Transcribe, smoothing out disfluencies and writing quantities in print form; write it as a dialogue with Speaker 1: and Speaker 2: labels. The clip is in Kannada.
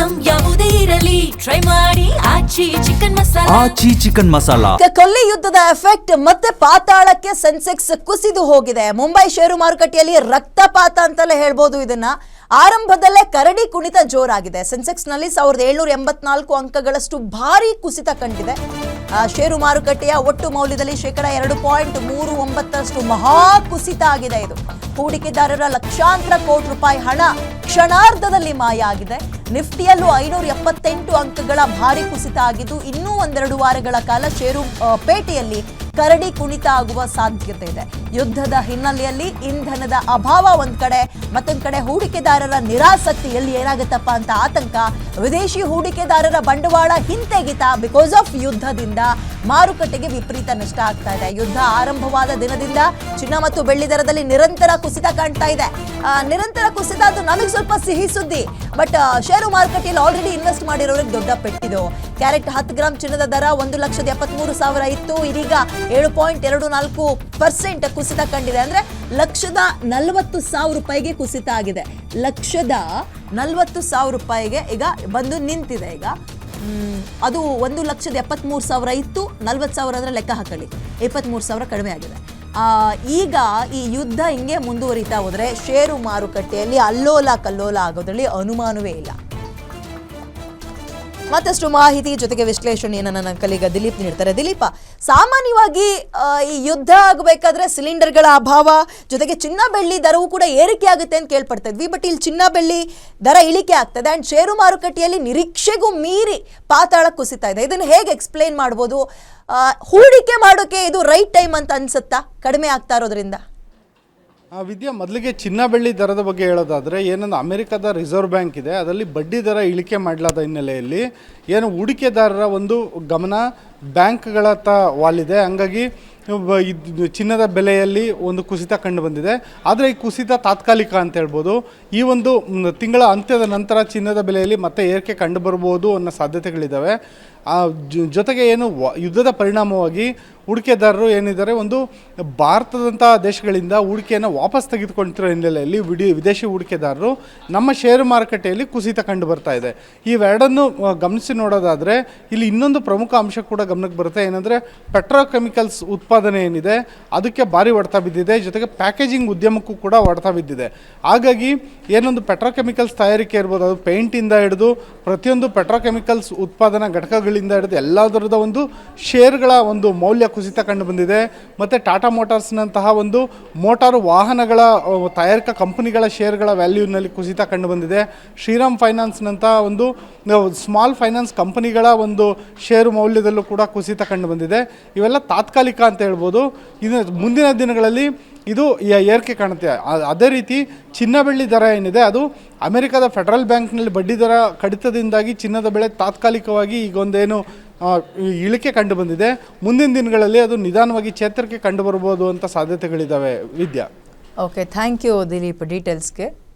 Speaker 1: ಐಟಂ ಯಾವುದೇ ಇರಲಿ ಟ್ರೈ ಮಾಡಿ ಆಚಿ ಚಿಕನ್ ಮಸಾಲಾ.
Speaker 2: ಆಚಿ ಚಿಕನ್ ಮಸಾಲಾ.
Speaker 3: ಕೊಲ್ಲಿ ಯುದ್ಧದ ಎಫೆಕ್ಟ್ ಮತ್ತೆ ಪಾತಾಳಕ್ಕೆ ಸೆನ್ಸೆಕ್ಸ್ ಕುಸಿದು ಹೋಗಿದೆ. ಮುಂಬೈ ಷೇರು ಮಾರುಕಟ್ಟೆಯಲ್ಲಿ ರಕ್ತಪಾತ ಅಂತಲೇ ಹೇಳ್ಬೋದು ಇದನ್ನ. ಆರಂಭದಲ್ಲೇ ಕರಡಿ ಕುಣಿತ ಜೋರಾಗಿದೆ. ಸೆನ್ಸೆಕ್ಸ್ ನಲ್ಲಿ 1784 ಅಂಕಗಳಷ್ಟು ಭಾರಿ ಕುಸಿತ ಕಂಡಿದೆ. ಷೇರು ಮಾರುಕಟ್ಟೆಯ ಒಟ್ಟು ಮೌಲ್ಯದಲ್ಲಿ -2.39% ಮಹಾ ಕುಸಿತ ಆಗಿದೆ. ಇದು ಹೂಡಿಕೆದಾರರ ಲಕ್ಷಾಂತರ ಕೋಟಿ ರೂಪಾಯಿ ಹಣ ಕ್ಷಣಾರ್ಧದಲ್ಲಿ ಮಾಯ ಆಗಿದೆ. ನಿಫ್ಟಿಯಲ್ಲೂ 578 ಅಂಕಗಳ ಭಾರಿ ಕುಸಿತ ಆಗಿದ್ದು ಇನ್ನೂ ಒಂದೆರಡು ವಾರಗಳ ಕಾಲ ಷೇರು ಪೇಟೆಯಲ್ಲಿ ಕರಡಿ ಕುಣಿತ ಆಗುವ ಸಾಧ್ಯತೆ ಇದೆ. ಯುದ್ಧದ ಹಿನ್ನೆಲೆಯಲ್ಲಿ ಇಂಧನದ ಅಭಾವ ಒಂದ್ ಕಡೆ, ಮತ್ತೊಂದ್ ಕಡೆ ಹೂಡಿಕೆದಾರರ ನಿರಾಸಕ್ತಿಯಲ್ಲಿ ಏನಾಗುತ್ತಪ್ಪ ಅಂತ ಆತಂಕ. ವಿದೇಶಿ ಹೂಡಿಕೆದಾರರ ಬಂಡವಾಳ ಹಿಂತೆಗಿತ ಬಿಕಾಸ್ ಆಫ್ ಯುದ್ಧದಿಂದ ಮಾರುಕಟ್ಟೆಗೆ ವಿಪರೀತ ನಷ್ಟ ಆಗ್ತಾ ಇದೆ. ಯುದ್ಧ ಆರಂಭವಾದ ದಿನದಿಂದ ಚಿನ್ನ ಮತ್ತು ಬೆಳ್ಳಿ ದರದಲ್ಲಿ ನಿರಂತರ ಕುಸಿತ ಕಾಣ್ತಾ ಇದೆ. ನಿರಂತರ ಕುಸಿತ ಅದು ನಮಗೆ ಸ್ವಲ್ಪ ಸಿಹಿ ಸುದ್ದಿ, ಬಟ್ ಷೇರು ಮಾರುಕಟ್ಟೆಯಲ್ಲಿ ಆಲ್ರೆಡಿ ಇನ್ವೆಸ್ಟ್ ಮಾಡಿರೋರಿಗೆ ದೊಡ್ಡ ಪೆಟ್ಟಿದು. ಕ್ಯಾರೆಟ್ 10 ಗ್ರಾಂ ಚಿನ್ನದ ದರ 1,73,000 ಇತ್ತು. ಇದೀಗ 7.24% ಕುಸಿತ ಕಂಡಿದೆ. ಅಂದ್ರೆ 1,40,000 ರೂಪಾಯಿಗೆ ಕುಸಿತ ಆಗಿದೆ. 1,40,000 ರೂಪಾಯಿಗೆ ಈಗ ಬಂದು ನಿಂತಿದೆ. ಈಗ ಅದು 1,73,000 ಇತ್ತು. 40,000 ಅಂದ್ರೆ ಲೆಕ್ಕ ಹಾಕೊಳ್ಳಿ, 23,000 ಕಡಿಮೆ ಆಗಿದೆ. ಈಗ ಈ ಯುದ್ಧ ಹಿಂಗೆ ಮುಂದುವರಿತಾ ಹೋದ್ರೆ ಷೇರು ಮಾರುಕಟ್ಟೆಯಲ್ಲಿ ಅಲ್ಲೋಲ ಕಲ್ಲೋಲ ಆಗೋದ್ರಲ್ಲಿ ಅನುಮಾನವೇ ಇಲ್ಲ. ಮತ್ತಷ್ಟು ಮಾಹಿತಿ ಜೊತೆಗೆ ವಿಶ್ಲೇಷಣೆಯನ್ನು ನನ್ನ ಕಲೀಗ ದಿಲೀಪ್ ನೀಡ್ತಾರೆ. ದಿಲೀಪ, ಸಾಮಾನ್ಯವಾಗಿ ಈ ಯುದ್ಧ ಆಗಬೇಕಾದ್ರೆ ಸಿಲಿಂಡರ್ಗಳ ಅಭಾವ ಜೊತೆಗೆ ಚಿನ್ನ ಬೆಳ್ಳಿ ದರವೂ ಕೂಡ ಏರಿಕೆ ಆಗುತ್ತೆ ಅಂತ ಕೇಳ್ಪಡ್ತಾ ಇದ್ವಿ. ಬಟ್ ಇಲ್ಲಿ ಚಿನ್ನ ಬೆಳ್ಳಿ ದರ ಇಳಿಕೆ ಆಗ್ತದೆ ಅಂಡ್ ಷೇರು ಮಾರುಕಟ್ಟೆಯಲ್ಲಿ ನಿರೀಕ್ಷೆಗೂ ಮೀರಿ ಪಾತಾಳ ಕುಸಿತಾ ಇದೆ. ಇದನ್ನು ಹೇಗೆ ಎಕ್ಸ್ಪ್ಲೇನ್ ಮಾಡ್ಬೋದು? ಹೂಡಿಕೆ ಮಾಡೋಕೆ ಇದು ರೈಟ್ ಟೈಮ್ ಅಂತ ಅನ್ಸುತ್ತಾ ಕಡಿಮೆ ಆಗ್ತಾ ಇರೋದ್ರಿಂದ?
Speaker 4: ವಿದ್ಯಾ, ಮೊದಲಿಗೆ ಚಿನ್ನ ಬೆಳ್ಳಿ ದರದ ಬಗ್ಗೆ ಹೇಳೋದಾದರೆ, ಏನಂದ್ರೆ ಅಮೆರಿಕದ ರಿಸರ್ವ್ ಬ್ಯಾಂಕ್ ಇದೆ, ಅದರಲ್ಲಿ ಬಡ್ಡಿ ದರ ಇಳಿಕೆ ಮಾಡಲಾದ ಹಿನ್ನೆಲೆಯಲ್ಲಿ ಏನು ಹೂಡಿಕೆದಾರರ ಒಂದು ಗಮನ ಬ್ಯಾಂಕ್ಗಳತ್ತ ವಾಲಿದೆ. ಹಂಗಾಗಿ ಚಿನ್ನದ ಬೆಲೆಯಲ್ಲಿ ಒಂದು ಕುಸಿತ ಕಂಡು ಬಂದಿದೆ. ಆದರೆ ಈ ಕುಸಿತ ತಾತ್ಕಾಲಿಕ ಅಂತ ಹೇಳ್ಬೋದು. ಈ ಒಂದು ತಿಂಗಳ ಅಂತ್ಯದ ನಂತರ ಚಿನ್ನದ ಬೆಲೆಯಲ್ಲಿ ಮತ್ತೆ ಏರಿಕೆ ಕಂಡು ಬರ್ಬೋದು ಅನ್ನೋ ಸಾಧ್ಯತೆಗಳಿದ್ದಾವೆ. ಜೊತೆಗೆ ಏನು ಯುದ್ಧದ ಪರಿಣಾಮವಾಗಿ ಹೂಡಿಕೆದಾರರು ಏನಿದ್ದಾರೆ ಒಂದು ಭಾರತದಂಥ ದೇಶಗಳಿಂದ ಹೂಡಿಕೆಯನ್ನು ವಾಪಸ್ ತೆಗೆದುಕೊಳ್ತಿರೋ ಹಿನ್ನೆಲೆಯಲ್ಲಿ ವಿದೇಶಿ ಹೂಡಿಕೆದಾರರು ನಮ್ಮ ಷೇರು ಮಾರುಕಟ್ಟೆಯಲ್ಲಿ ಕುಸಿತ ಕಂಡು ಬರ್ತಾ ಇದೆ. ಇವೆರಡನ್ನು ಗಮನಿಸಿ ನೋಡೋದಾದರೆ ಇಲ್ಲಿ ಇನ್ನೊಂದು ಪ್ರಮುಖ ಅಂಶ ಕೂಡ ಗಮನಕ್ಕೆ ಬರುತ್ತೆ. ಏನಂದರೆ ಪೆಟ್ರೋಕೆಮಿಕಲ್ಸ್ ಉತ್ಪಾದನೆ ಏನಿದೆ ಅದಕ್ಕೆ ಭಾರಿ ಹೊಡೆತ ಬಿದ್ದಿದೆ. ಜೊತೆಗೆ ಪ್ಯಾಕೇಜಿಂಗ್ ಉದ್ಯಮಕ್ಕೂ ಕೂಡ ಹೊಡೆತ ಬಿದ್ದಿದೆ. ಹಾಗಾಗಿ ಏನೊಂದು ಪೆಟ್ರೋಕೆಮಿಕಲ್ಸ್ ತಯಾರಿಕೆ ಇರ್ಬೋದು, ಅದು ಪೇಂಟಿಂದ ಹಿಡಿದು ಪ್ರತಿಯೊಂದು ಪೆಟ್ರೋಕೆಮಿಕಲ್ಸ್ ಉತ್ಪಾದನಾ ಘಟಕಗಳಿಂದ ಹಿಡಿದು ಎಲ್ಲದರದ ಒಂದು ಶೇರ್ಗಳ ಒಂದು ಮೌಲ್ಯ ಕುಸಿತ ಕಂಡು ಬಂದಿದೆ. ಮತ್ತು ಟಾಟಾ ಮೋಟಾರ್ಸ್ನಂತಹ ಒಂದು ಮೋಟಾರು ವಾಹನಗಳ ತಯಾರಿಕಾ ಕಂಪನಿಗಳ ಶೇರ್ಗಳ ವ್ಯಾಲ್ಯೂನಲ್ಲಿ ಕುಸಿತ ಕಂಡು ಬಂದಿದೆ. ಶ್ರೀರಾಮ್ ಫೈನಾನ್ಸ್ನಂತಹ ಒಂದು ಸ್ಮಾಲ್ ಫೈನಾನ್ಸ್ ಕಂಪನಿಗಳ ಒಂದು ಷೇರು ಮೌಲ್ಯದಲ್ಲೂ ಕೂಡ ಕುಸಿತ ಕಂಡು ಬಂದಿದೆ. ಇವೆಲ್ಲ ತಾತ್ಕಾಲಿಕ ಅಂತ ಹೇಳ್ಬೋದು. ಇದು ಮುಂದಿನ ದಿನಗಳಲ್ಲಿ ಇದು ಏರಿಕೆ ಕಾಣುತ್ತೆ. ಅದೇ ರೀತಿ ಚಿನ್ನ ಬೆಳ್ಳಿ ದರ ಏನಿದೆ ಅದು ಅಮೆರಿಕದ ಫೆಡರಲ್ ಬ್ಯಾಂಕ್ನಲ್ಲಿ ಬಡ್ಡಿ ದರ ಕಡಿತದಿಂದಾಗಿ ಚಿನ್ನದ ಬೆಲೆ ತಾತ್ಕಾಲಿಕವಾಗಿ ಈಗೊಂದೇನು ಇಳಿಕೆ ಕಂಡು ಬಂದಿದೆ. ಮುಂದಿನ ದಿನಗಳಲ್ಲಿ ಅದು ನಿಧಾನವಾಗಿ ಚೇತರಿಕೆ ಕಂಡು ಬರ್ಬೋದು ಅಂತ ಸಾಧ್ಯತೆಗಳಿದ್ದಾವೆ. ವಿದ್ಯಾ,
Speaker 3: ಓಕೆ, ಥ್ಯಾಂಕ್ ಯು ದಿಲೀಪ್ ಡೀಟೇಲ್ಸ್ಗೆ.